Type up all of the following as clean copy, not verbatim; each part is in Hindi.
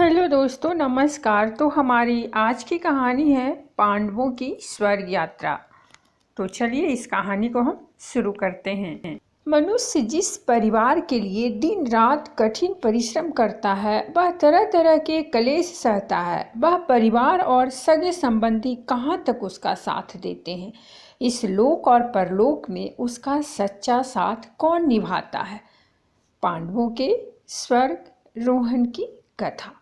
हेलो दोस्तों, नमस्कार। तो हमारी आज की कहानी है पांडवों की स्वर्ग यात्रा। तो चलिए इस कहानी को हम शुरू करते हैं। मनुष्य जिस परिवार के लिए दिन रात कठिन परिश्रम करता है, वह तरह तरह के क्लेश सहता है। वह परिवार और सगे संबंधी कहाँ तक उसका साथ देते हैं। इस लोक और परलोक में उसका सच्चा साथ कौन निभाता है। पांडवों के स्वर्ग रोहन की कथा।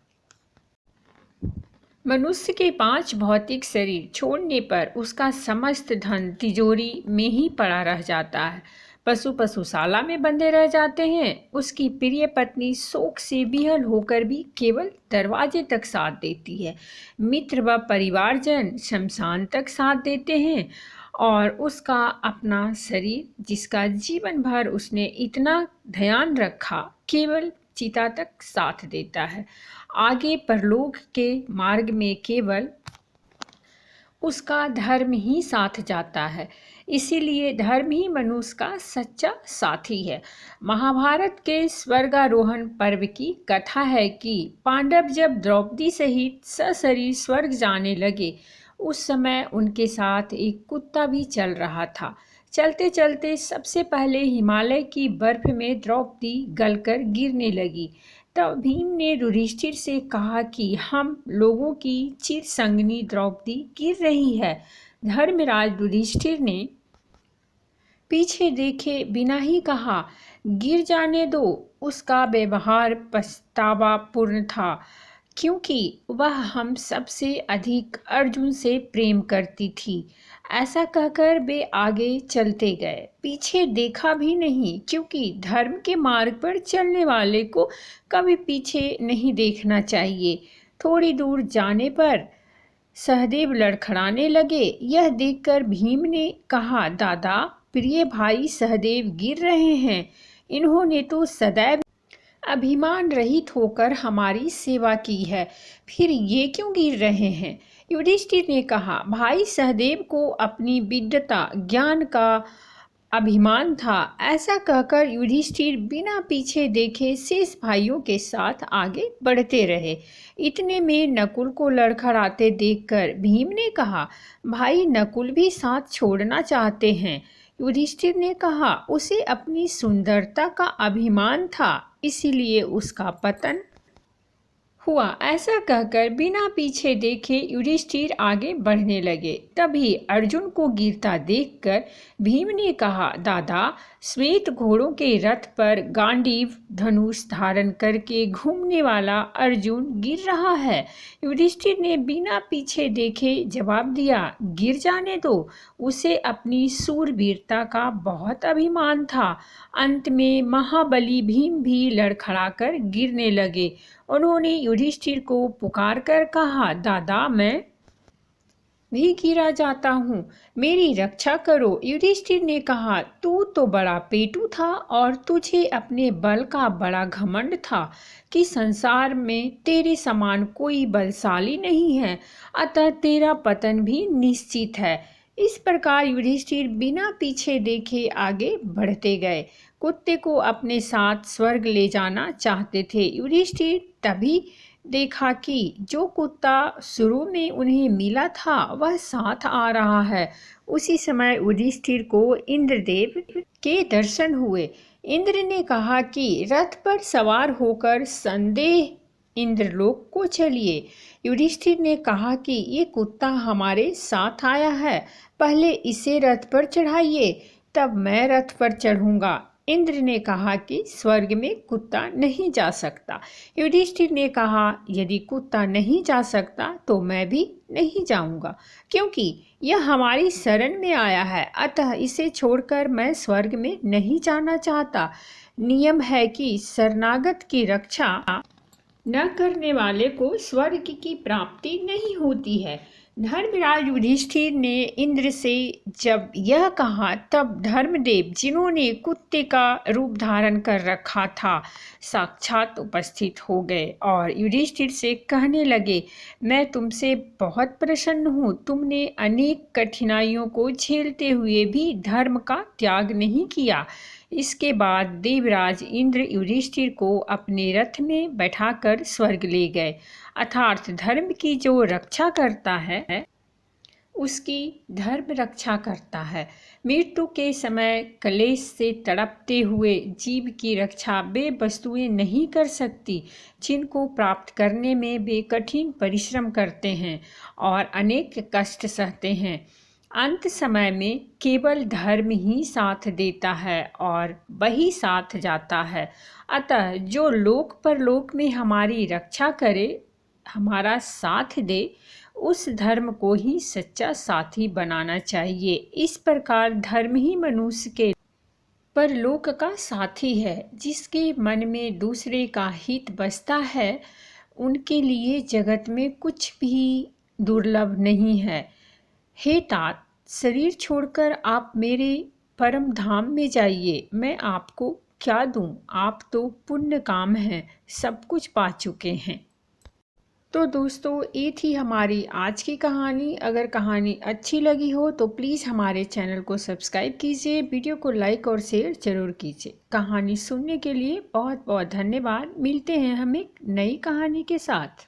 मनुष्य के 5 भौतिक शरीर छोड़ने पर उसका समस्त धन तिजोरी में ही पड़ा रह जाता है। पशु पशुशाला में बंधे रह जाते हैं। उसकी प्रिय पत्नी शोक से विहल होकर भी केवल दरवाजे तक साथ देती है। मित्र व परिवारजन शमशान तक साथ देते हैं और उसका अपना शरीर, जिसका जीवन भर उसने इतना ध्यान रखा, केवल चिता तक साथ देता है। आगे परलोक के मार्ग में केवल उसका धर्म ही साथ जाता है। इसीलिए धर्म ही मनुष्य का सच्चा साथी है। महाभारत के स्वर्गारोहण पर्व की कथा है कि पांडव जब द्रौपदी सहित सशरीर स्वर्ग जाने लगे, उस समय उनके साथ एक कुत्ता भी चल रहा था। चलते चलते सबसे पहले हिमालय की बर्फ में द्रौपदी गलकर गिरने लगी। तब भीम ने युधिष्ठिर से कहा कि हम लोगों की चिरसंगिनी द्रौपदी गिर रही है। धर्मराज युधिष्ठिर ने पीछे देखे बिना ही कहा, गिर जाने दो। उसका व्यवहार पछतावापूर्ण था, क्योंकि वह हम सबसे अधिक अर्जुन से प्रेम करती थी। ऐसा कहकर वे आगे चलते गए, पीछे देखा भी नहीं, क्योंकि धर्म के मार्ग पर चलने वाले को कभी पीछे नहीं देखना चाहिए। थोड़ी दूर जाने पर सहदेव लड़खड़ाने लगे। यह देखकर भीम ने कहा, दादा, प्रिय भाई सहदेव गिर रहे हैं। इन्होंने तो सदैव अभिमान रहित होकर हमारी सेवा की है, फिर ये क्यों गिर रहे हैं। युधिष्ठिर ने कहा, भाई सहदेव को अपनी विद्वता ज्ञान का अभिमान था। ऐसा कहकर युधिष्ठिर बिना पीछे देखे शेष भाइयों के साथ आगे बढ़ते रहे। इतने में नकुल को लड़खड़ाते देखकर भीम ने कहा, भाई नकुल भी साथ छोड़ना चाहते हैं। युधिष्ठिर ने कहा, उसे अपनी सुंदरता का अभिमान था, इसीलिए उसका पतन हुआ। ऐसा कहकर बिना पीछे देखे युधिष्ठिर आगे बढ़ने लगे। तभी अर्जुन को गिरता देखकर भीम ने कहा, दादा, श्वेत घोड़ों के रथ पर गांडीव धनुष धारण करके घूमने वाला अर्जुन गिर रहा है। युधिष्ठिर ने बिना पीछे देखे जवाब दिया, गिर जाने दो। उसे अपनी शूरवीरता का बहुत अभिमान था। अंत में महाबली भीम भी लड़खड़ाकर गिरने लगे। उन्होंने युधिष्ठिर को पुकार कर कहा, दादा, मैं भी गिरा जाता हूँ, मेरी रक्षा करो। युधिष्ठिर ने कहा, तू तो बड़ा पेटू था और तुझे अपने बल का बड़ा घमंड था कि संसार में तेरे समान कोई बलशाली नहीं है, अतः तेरा पतन भी निश्चित है। इस प्रकार युधिष्ठिर बिना पीछे देखे आगे बढ़ते गए। कुत्ते को अपने साथ स्वर्ग ले जाना चाहते थे। युधिष्ठिर तभी देखा कि जो कुत्ता शुरू में उन्हें मिला था वह साथ आ रहा है। उसी समय युधिष्ठिर को इंद्रदेव के दर्शन हुए। इंद्र ने कहा कि रथ पर सवार होकर संदेह इंद्रलोक को चलिए। युधिष्ठिर ने कहा कि ये कुत्ता हमारे साथ आया है, पहले इसे रथ पर चढ़ाइए, तब मैं रथ पर चढ़ूंगा। इंद्र ने कहा कि स्वर्ग में कुत्ता नहीं जा सकता। युधिष्ठिर ने कहा, यदि कुत्ता नहीं जा सकता तो मैं भी नहीं जाऊंगा, क्योंकि यह हमारी शरण में आया है, अतः इसे छोड़कर मैं स्वर्ग में नहीं जाना चाहता। नियम है कि शरणागत की रक्षा न करने वाले को स्वर्ग की प्राप्ति नहीं होती है। धर्मराज युधिष्ठिर ने इंद्र से जब यह कहा, तब धर्मदेव, जिन्होंने कुत्ते का रूप धारण कर रखा था, साक्षात उपस्थित हो गए और युधिष्ठिर से कहने लगे, मैं तुमसे बहुत प्रसन्न हूँ। तुमने अनेक कठिनाइयों को झेलते हुए भी धर्म का त्याग नहीं किया। इसके बाद देवराज इंद्र युधिष्ठिर को अपने रथ में बैठाकर स्वर्ग ले गए। अर्थात धर्म की जो रक्षा करता है उसकी धर्म रक्षा करता है। मृत्यु के समय क्लेश से तड़पते हुए जीव की रक्षा वे वस्तुएं नहीं कर सकती जिनको प्राप्त करने में वे कठिन परिश्रम करते हैं और अनेक कष्ट सहते हैं। अंत समय में केवल धर्म ही साथ देता है और वही साथ जाता है। अतः जो लोक परलोक में हमारी रक्षा करे, हमारा साथ दे, उस धर्म को ही सच्चा साथी बनाना चाहिए। इस प्रकार धर्म ही मनुष्य के परलोक का साथी है। जिसके मन में दूसरे का हित बसता है, उनके लिए जगत में कुछ भी दुर्लभ नहीं है। हे तात, शरीर छोड़कर आप मेरे परम धाम में जाइए। मैं आपको क्या दूं? आप तो पुण्य काम हैं, सब कुछ पा चुके हैं। तो दोस्तों, ये थी हमारी आज की कहानी। अगर कहानी अच्छी लगी हो तो प्लीज़ हमारे चैनल को सब्सक्राइब कीजिए, वीडियो को लाइक और शेयर ज़रूर कीजिए। कहानी सुनने के लिए बहुत बहुत धन्यवाद। मिलते हैं हम एक नई कहानी के साथ।